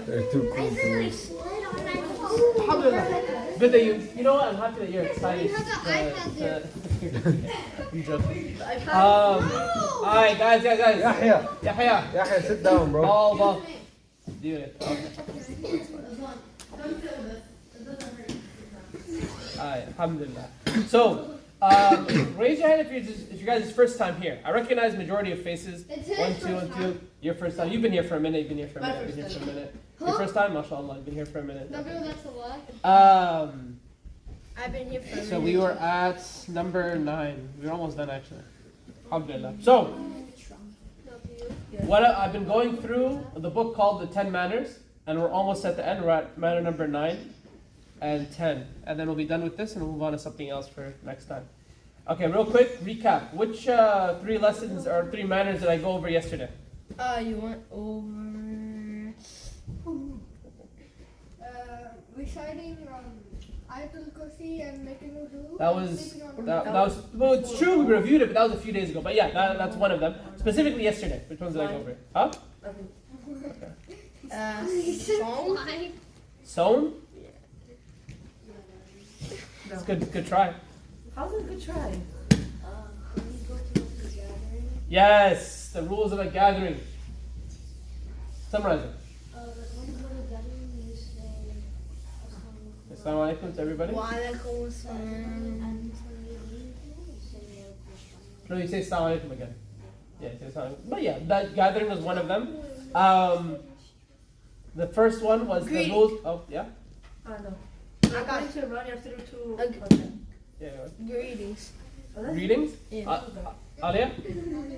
They're too I cool. really slid on my Alhamdulillah. Good that you know what? I'm happy that you're excited. I'm joking. Alright, guys. Yahya, sit down, bro. All about. Do it. Okay. Alright, alhamdulillah. So, raise your hand if you guys' first time here. I recognize majority of faces. 1, 2, and 2. Your first time. You've been here for a minute. Your first time, mashallah. You've been here for a minute. That's a lot. I've been here for a minute. So we were at number 9. We were almost done actually. Alhamdulillah. So, what I've been going through the book called The 10 Manners, and we're almost at the end. We're at manner number 9 and 10. And then we'll be done with this and we'll move on to something else for next time. Okay, real quick, recap. Which 3 lessons or 3 manners did I go over yesterday? You went over reciting Ayatul Kursi and making wudu. That was well, it's true, we reviewed it, but that was a few days ago. But yeah, that's one of them. Specifically yesterday. Which ones did I go over? Huh? song. Sewn? It's good try. How's it a good try? When you go to the gathering, Yes, the rules of a gathering. Summarize it. when you go to the gathering, you say Assalamu alaikum to everybody. Wa alaikum assalam. and when you leave, you say No, you say assalamu alaikum again. Yeah, say assalamu alaikum. But yeah, that gathering was one of them. The first one was the Greeting. rules. Oh, yeah? No. I got According to run, you have to do 2. Okay. Okay. Yeah. greetings. Oh, that's- Greetings? Yeah. Alia? you can't look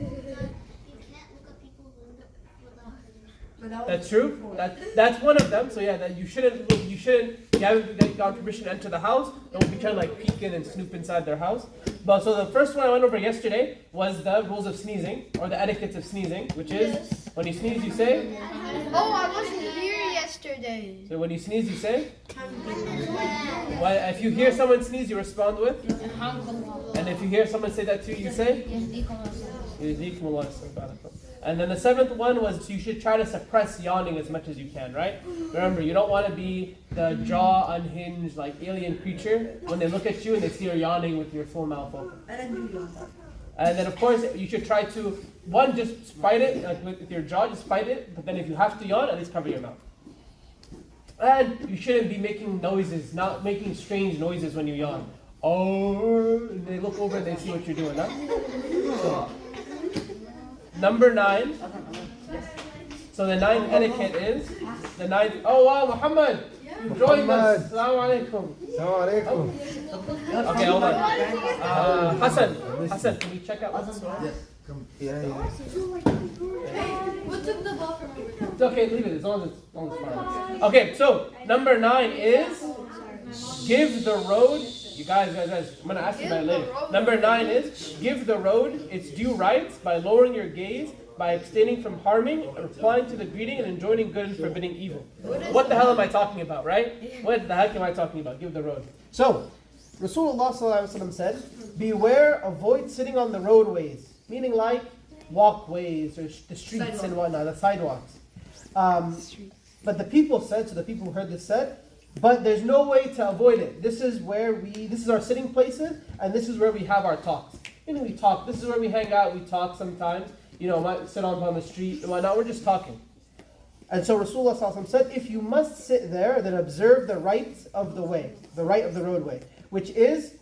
at people But that was That's true. before. That's one of them. So yeah, that you shouldn't. You haven't got permission to enter the house. Don't be trying to like peek in and snoop inside their house. But so the first one I went over yesterday was the rules of sneezing or the etiquettes of sneezing, which is when you sneeze you say. Oh, I wasn't here yesterday. So when you sneeze you say. Well, if you hear someone sneeze, you respond with. And if you hear someone say that to you, you say. And then the 7th one was you should try to suppress yawning as much as you can, right? Remember, you don't want to be the jaw unhinged, like alien creature when they look at you and they see you're yawning with your full mouth open. And then do your And then of course you should try to, one, just fight it, like with your jaw, just fight it, but then if you have to yawn, at least cover your mouth. And you shouldn't be making noises, not making strange noises when you yawn. Oh, and they look over and they see what you're doing, huh? So, number 9. So the 9th etiquette is, the 9th, oh wow, Muhammad, you joined us. Assalamu alaikum. Assalamu alaikum. Okay, hold on. Hassan, can we check out what's going on? Yes. Come. Yeah. Who took the ball from me? It's okay, leave it as long as it's far away. Okay, so number 9 is give the road. You guys, I'm gonna ask you about it later. Number 9 is give the road its due rights by lowering your gaze, by abstaining from harming, replying to the greeting, and enjoining good and forbidding evil. What the hell am I talking about, right? What the heck am I talking about? Give the road. So, Rasulullah ﷺ said, beware, avoid sitting on the roadways, meaning like walkways or the streets and whatnot, the sidewalks. But the people said, so the people who heard this said, but there's no way to avoid it. This is our sitting places, and this is where we have our talks. Meaning we talk, this is where we hang out, we talk sometimes. You know, might sit on the street and whatnot, we're just talking. And so Rasulullah ﷺ said, if you must sit there, then observe the rights of the way, the right of the roadway, which is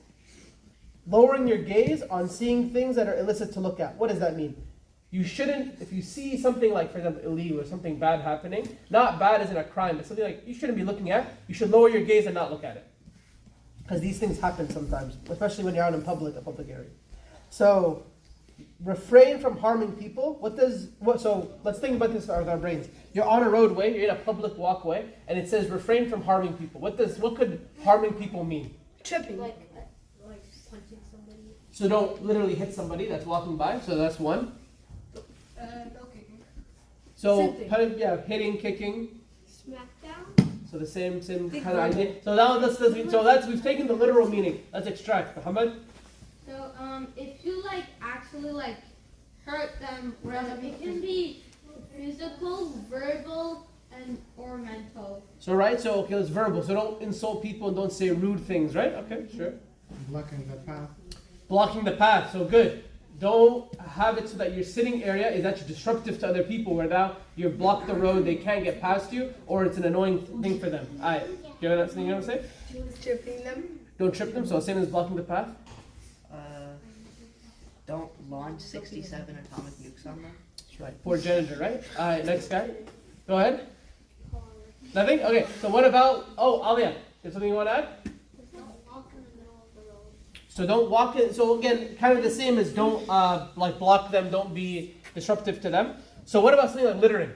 lowering your gaze on seeing things that are illicit to look at. What does that mean? You shouldn't, if you see something like, for example, illegal or something bad happening, not bad as in a crime, but something like you shouldn't be looking at, you should lower your gaze and not look at it. Because these things happen sometimes, especially when you're out in public, a public area. So, refrain from harming people. So let's think about this with our brains. You're on a roadway, you're in a public walkway, and it says refrain from harming people. What could harming people mean? Tripping. like punching somebody. So don't literally hit somebody that's walking by. So that's one. No kicking. So hitting, kicking. Smackdown. So the same kind of idea. So we've taken the literal meaning. Let's extract. Muhammad. So if you actually hurt them, it can be physical, verbal, and So right, so okay, it's verbal. So don't insult people and don't say rude things, right? Okay, sure. Blocking the path. Blocking the path, so good. Don't have it so that your sitting area is actually disruptive to other people, where now you've blocked the road, they can't get past you, or it's an annoying thing for them. Alright, you have something you want to say? Tripping them. Don't trip them, so same as blocking the path. Don't launch 67 atomic nukes on them. That's right, poor janitor, right? Alright, next guy. Go ahead. Nothing? Okay, so what about, oh, Alia, there's something you want to add? Walk in the middle of the road. So don't walk in, so again, kind of the same as don't like block them, don't be disruptive to them. So what about something like littering?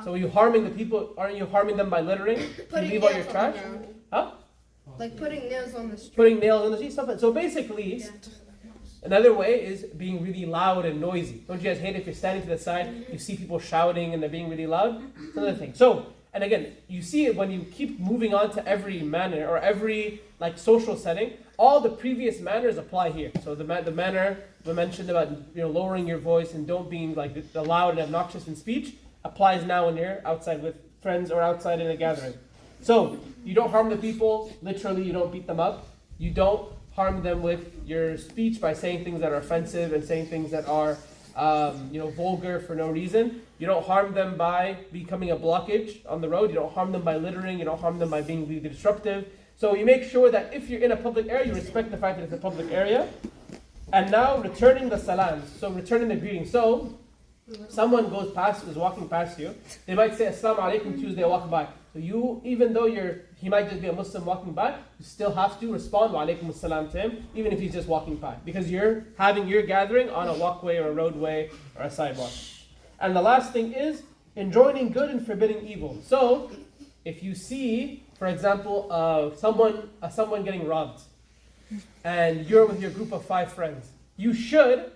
So are you harming the people, aren't you harming them by littering? You Putting leave all your nails on trash? the ground. Huh? Like putting nails on the street. Putting nails in the street, stuff like. So basically, another way is being really loud and noisy. Don't you guys hate it if you're standing to the side, you see people shouting and they're being really loud? It's another thing. So, and again, you see it when you keep moving on to every manner or every like social setting, all the previous manners apply here. So the manner we mentioned about lowering your voice and don't being like the loud and obnoxious in speech applies now when you're outside with friends or outside in a gathering. So you don't harm the people, literally you don't beat them up. You don't harm them with your speech by saying things that are offensive and saying things that are vulgar for no reason. You don't harm them by becoming a blockage on the road. You don't harm them by littering. You don't harm them by being really disruptive. So you make sure that if you're in a public area, you respect the fact that it's a public area. And now returning the salams, so returning the greeting. So someone goes past, is walking past you, they might say Assalamu alaikum Tuesday, walk by. So you, even though he might just be a Muslim walking by, you still have to respond wa alaikum assalam to him, even if he's just walking by. Because you're having your gathering on a walkway or a roadway or a sidewalk. And the last thing is enjoining good and forbidding evil. So if you see, for example, someone getting robbed, and you're with your group of 5 friends, you should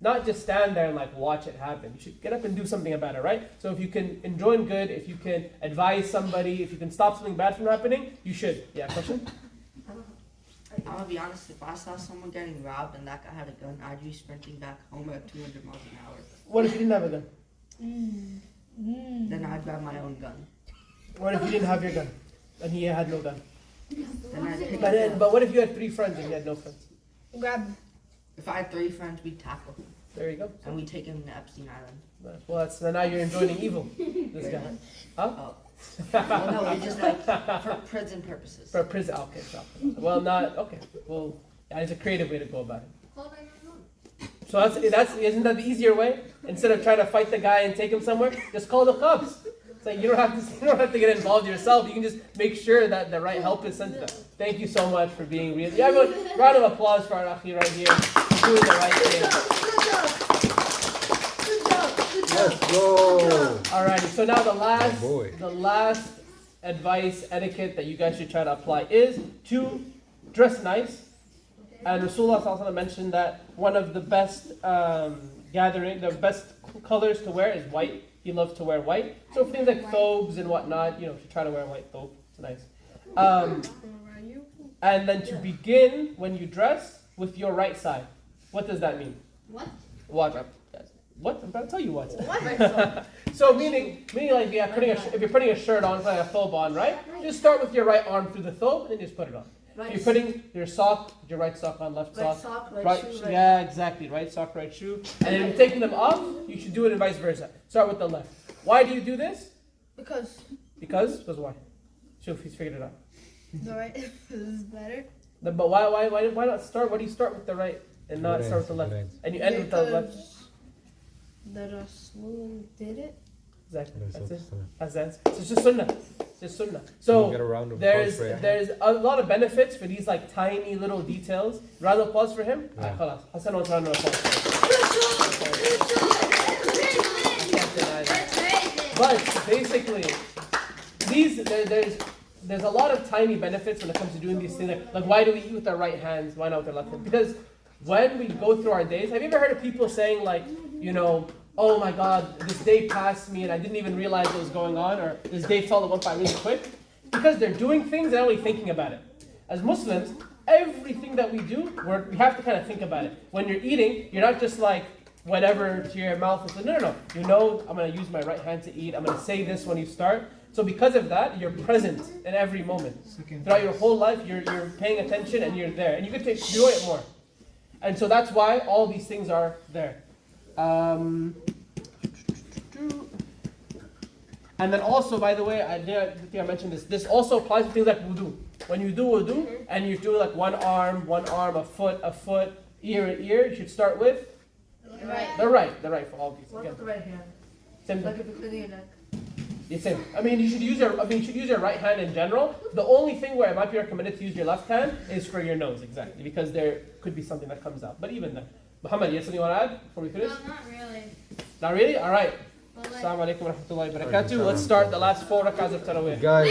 not just stand there and like watch it happen. You should get up and do something about it, right? So if you can enjoin good, if you can advise somebody, if you can stop something bad from happening, you should. Yeah, question? I'm gonna be honest, if I saw someone getting robbed and that guy had a gun, I'd be sprinting back home at 200 miles an hour. What if you didn't have a gun? Then I'd grab my own gun. What if you didn't have your gun and he had no gun? Then I'd pick up the- But what if you had 3 friends and he had no friends? Grab. If I had 3 friends, we'd tackle him. There you go. And we'd take him to Epstein Island. Well, so now you're enjoining evil. This guy. Huh? Oh. Well, no, it's just like for prison purposes. For prison. Okay, stop. Well, not okay. Well, it's a creative way to go about it. So that's isn't that the easier way? Instead of trying to fight the guy and take him somewhere, just call the cops. It's like you don't have to get involved yourself. You can just make sure that the right help is sent to them. Thank you so much for being real. Yeah, everyone, round of applause for our akhi right here, doing the right thing. Let's go. Alrighty, so now the last advice, etiquette that you guys should try to apply is to dress nice. And Rasulullah Sallallahu Alaihi Wasallam mentioned that one of the best the best colors to wear is white. He loves to wear white. So for things like thobes and whatnot, you should try to wear a white thobe. It's nice. And then to begin when you dress with your right side. What does that mean? What? What? What? I'm about to tell you what. So meaning like if you're putting a shirt on, putting a thobe on, right? Just start with your right arm through the thobe and then just put it on. Right. If you're putting your sock, your right sock on, left Right sock. sock, right shoe, right. Yeah, exactly. Right sock, right shoe. And then if you're taking them off, you should do it and vice versa. Start with the left. Why do you do this? Because Because why? Shuf, he's figured it out. the right is better. But why not start? Why do you start with the right and not start with the left? And you end with the left. The Rasul did it. Exactly. That's it. That's the answer. So it's just sunnah. It's just sunnah. So there's a lot of benefits for these like tiny little details. Round of applause for him. Yeah. Khalas. Hassan wants round of applause. But basically, there's a lot of tiny benefits when it comes to doing these things. Like why do we eat with our right hands? Why not with our left hand? Because when we go through our days, have you ever heard of people saying like, oh my God, this day passed me and I didn't even realize what was going on, or this day fell went by really quick? Because they're doing things and not really thinking about it. As Muslims, everything that we do, we have to kind of think about it. When you're eating, you're not just like whatever to your mouth. It's like, no. You know, I'm going to use my right hand to eat. I'm going to say this when you start. So because of that, you're present in every moment. Throughout your whole life, you're paying attention and you're there. And you get to enjoy it more. And so that's why all these things are there. And then also, by the way, I think I mentioned this. This also applies to things like wudu. When you do wudu and you do like one arm, a foot, ear, you should start with the right for all these. What about the right hand? Same Like thing. if you're cleaning your neck. It's same. I mean, you should use your right hand in general. The only thing where it might be recommended to use your left hand is for your nose, exactly, because there could be something that comes out. But even then, Muhammad, you have something you want to add before we finish? No, not really. Not really. All right. But like, Assalamu alaikum wa rahmatullahi wa barakatuh. Let's start the last 4 rakahs of Taraweeh. Guys.